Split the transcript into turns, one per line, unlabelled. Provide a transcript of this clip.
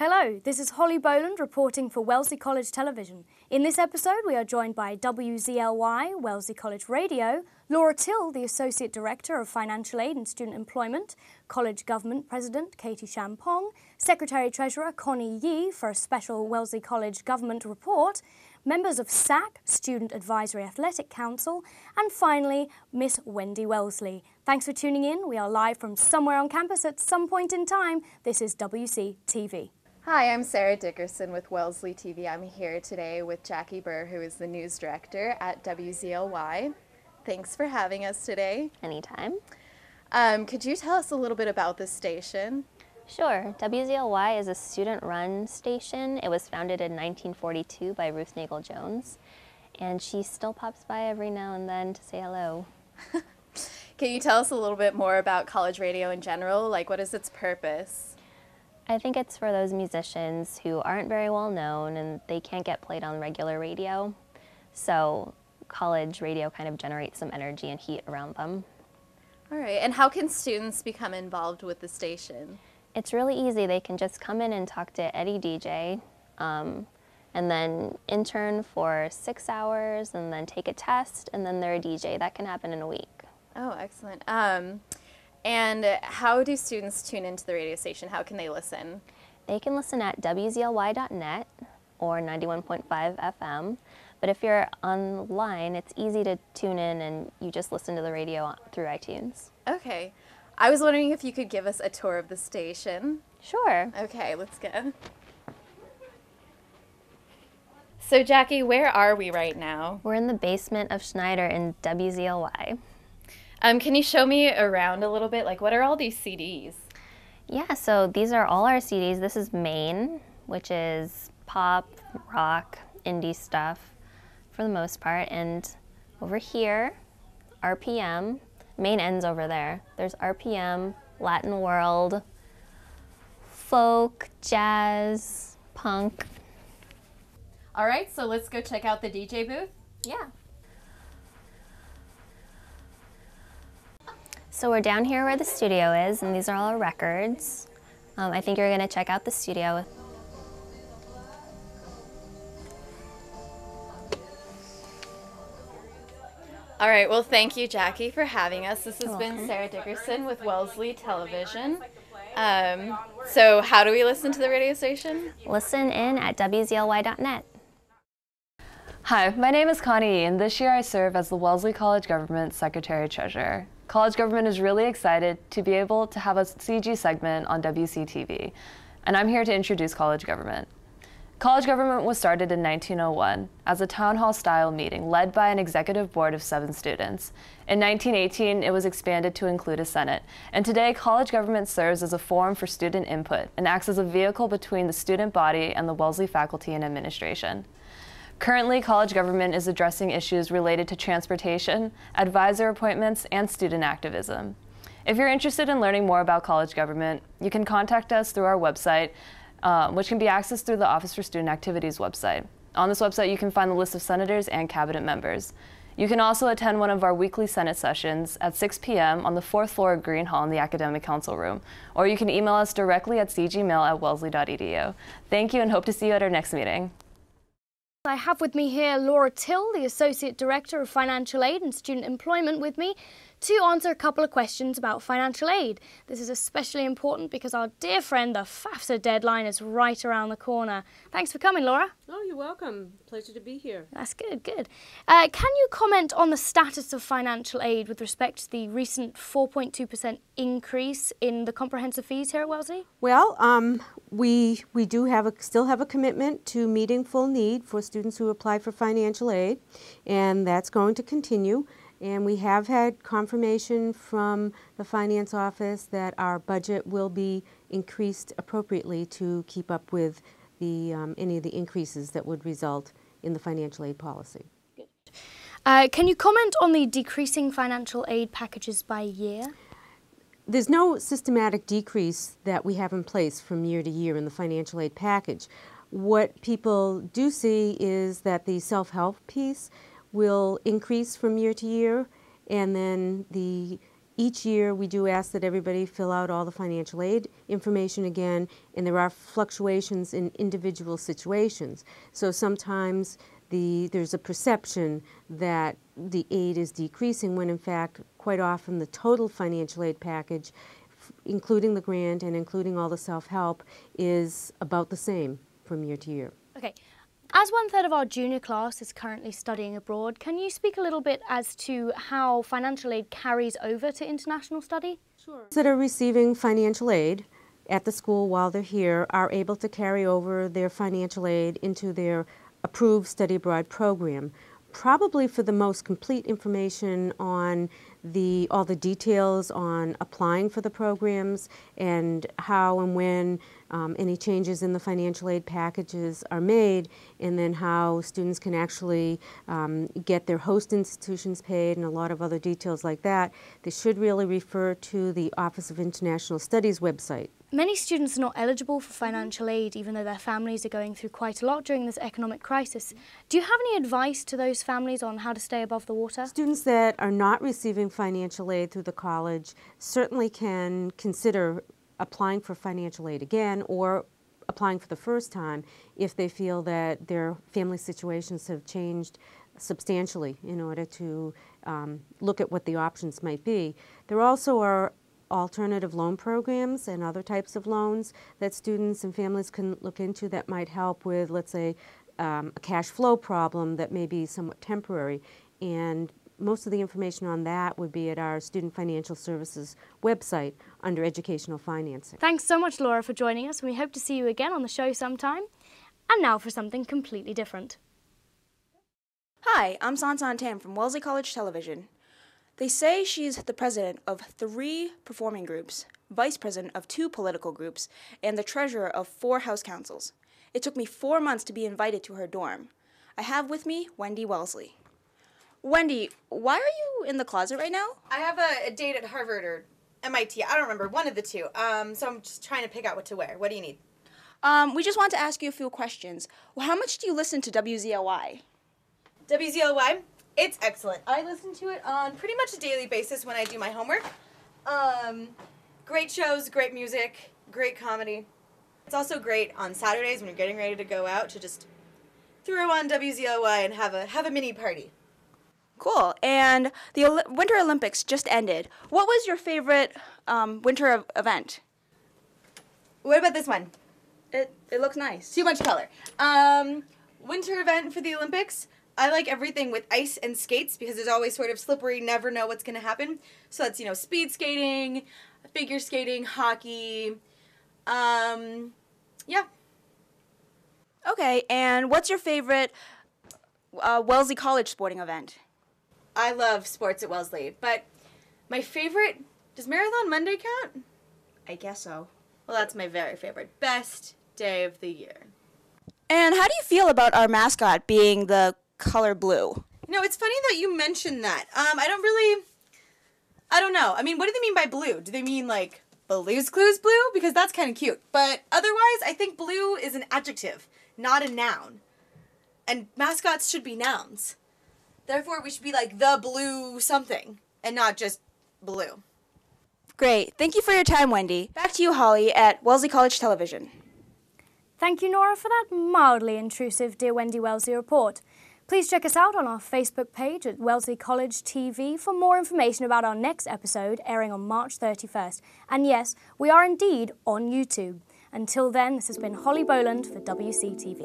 Hello, this is Holly Boland reporting for Wellesley College Television. In this episode, we are joined by WZLY, Wellesley College Radio, Laura Till, the Associate Director of Financial Aid and Student Employment, College Government President Katie Champong, Secretary-Treasurer Connie Yee for a special Wellesley College Government report, members of SAAC, Student Advisory Athletic Council, and finally, Miss Wendy Wellesley. Thanks for tuning in. We are live from somewhere on campus at some point in time. This is WCTV.
Hi, I'm Sarah Dickerson with WZLY. I'm here today with Jackie Burr, who is the news director at WZLY. Thanks for having us today.
Anytime.
Could you tell us a little bit about this station?
Sure. WZLY is a student-run station. It was founded in 1942 by Ruth Nagel Jones, and she still pops by every now and then to say hello.
Can you tell us a little bit more about college radio in general? Like, what is its purpose?
I think it's for those musicians who aren't very well known and they can't get played on regular radio. So college radio kind of generates some energy and heat around them.
All right, and how can students become involved with the station?
It's really easy. They can just come in and talk to Eddie DJ, and then intern for 6 hours, and then take a test, and then they're a DJ. That can happen in a week.
Oh, excellent. And how do students tune into the radio station? How can they listen?
They can listen at WZLY.net or 91.5 FM. But if you're online, it's easy to tune in and you just listen to the radio through iTunes.
Okay. I was wondering if you could give us a tour of the station.
Sure.
Okay, let's go. So Jackie, where are we right now?
We're in the basement of Schneider in WZLY.
Can you show me around a little bit? Like, what are all these CDs?
Yeah, so these are all our CDs. This is Main, which is pop, rock, indie stuff for the most part. And over here, RPM. Main ends over there. There's RPM, Latin World, folk, jazz, punk.
All right, so let's go check out the DJ booth.
Yeah. So we're down here where the studio is, and these are all our records. I think you're going to check out the studio.
All right, well, thank you, Jackie, for having us. This has been Sarah Dickerson with Wellesley Television. So how do we listen to the radio station?
Listen in at WZLY.net.
Hi, my name is Connie, and this year I serve as the Wellesley College Government Secretary-Treasurer. College Government is really excited to be able to have a CG segment on WCTV, and I'm here to introduce College Government. College Government was started in 1901 as a town hall style meeting led by an executive board of 7 students. In 1918, it was expanded to include a Senate, and today College Government serves as a forum for student input and acts as a vehicle between the student body and the Wellesley faculty and administration. Currently, College Government is addressing issues related to transportation, advisor appointments, and student activism. If you're interested in learning more about College Government, you can contact us through our website, which can be accessed through the Office for Student Activities website. On this website, you can find the list of senators and cabinet members. You can also attend one of our weekly Senate sessions at 6 p.m. on the 4th floor of Green Hall in the Academic Council Room, or you can email us directly at cgmail@wellesley.edu. Thank you and hope to see you at our next meeting.
I have with me here Laura Till, the Associate Director of Financial Aid and Student Employment with me, to answer a couple of questions about financial aid. This is especially important because our dear friend, the FAFSA deadline, is right around the corner. Thanks for coming, Laura.
Oh, you're welcome. Pleasure to be here.
That's good, good. Can you comment on the status of financial aid with respect to the recent 4.2% increase in the comprehensive fees here at Wellesley?
Well, we do still have a commitment to meeting full need for students who apply for financial aid, and that's going to continue. And we have had confirmation from the finance office that our budget will be increased appropriately to keep up with the any of the increases that would result in the financial aid policy.
Good. Can you comment on the decreasing financial aid packages by year?
There's no systematic decrease that we have in place from year to year in the financial aid package. What people do see is that the self-help piece will increase from year to year, and then the Each year, we do ask that everybody fill out all the financial aid information again, and there are fluctuations in individual situations. So sometimes there's a perception that the aid is decreasing when in fact quite often the total financial aid package, including the grant and including all the self-help, is about the same from year to year.
Okay. As 1/3 of our junior class is currently studying abroad, can you speak a little bit as to how financial aid carries over to international study?
Sure. Those that are receiving financial aid at the school while they're here are able to carry over their financial aid into their approved study abroad program. Probably for the most complete information on all the details on applying for the programs and how and when any changes in the financial aid packages are made, and then how students can actually get their host institutions paid and a lot of other details like that, they should really refer to the Office of International Studies website.
Many students are not eligible for financial aid even though their families are going through quite a lot during this economic crisis. Do you have any advice to those families on how to stay above the water?
Students that are not receiving financial aid through the college certainly can consider applying for financial aid again or applying for the first time if they feel that their family situations have changed substantially in order to look at what the options might be. There also are alternative loan programs and other types of loans that students and families can look into that might help with, let's say, a cash flow problem that may be somewhat temporary. And most of the information on that would be at our Student Financial Services website under Educational Financing.
Thanks so much, Laura, for joining us, and we hope to see you again on the show sometime. And now for something completely different.
Hi, I'm Sansan Tam from Wellesley College Television. They say she's the president of 3 performing groups, vice president of 2 political groups, and the treasurer of 4 house councils. It took me 4 months to be invited to her dorm. I have with me Wendy Wellesley. Wendy, why are you in the closet right now?
I have a date at Harvard or MIT. I don't remember, one of the two. So I'm just trying to pick out what to wear. What do you need?
We just want to ask you a few questions. Well, how much do you listen to WZLY?
WZLY? It's excellent. I listen to it on pretty much a daily basis when I do my homework. Great shows, great music, great comedy. It's also great on Saturdays when you're getting ready to go out to just throw on WZLY and have a mini party.
Cool. And the Winter Olympics just ended. What was your favorite winter event?
What about this one?
It looks nice.
Too much color. Winter event for the Olympics. I like everything with ice and skates because it's always sort of slippery, never know what's going to happen. So that's, speed skating, figure skating, hockey. Yeah.
Okay, and what's your favorite Wellesley College sporting event?
I love sports at Wellesley, but my favorite, does Marathon Monday count?
I guess so.
Well, that's my very favorite. Best day of the year.
And how do you feel about our mascot being the color blue?
It's funny that you mentioned that. I don't know. I mean, what do they mean by blue? Do they mean like Blue's Clues blue? Because that's kind of cute. But otherwise, I think blue is an adjective, not a noun. And mascots should be nouns. Therefore, we should be like the blue something, and not just blue.
Great. Thank you for your time, Wendy. Back to you, Holly, at Wellesley College Television.
Thank you, Nora, for that mildly intrusive Dear Wendy Wellesley report. Please check us out on our Facebook page at Wellesley College TV for more information about our next episode airing on March 31st. And yes, we are indeed on YouTube. Until then, this has been Holly Boland for WCTV.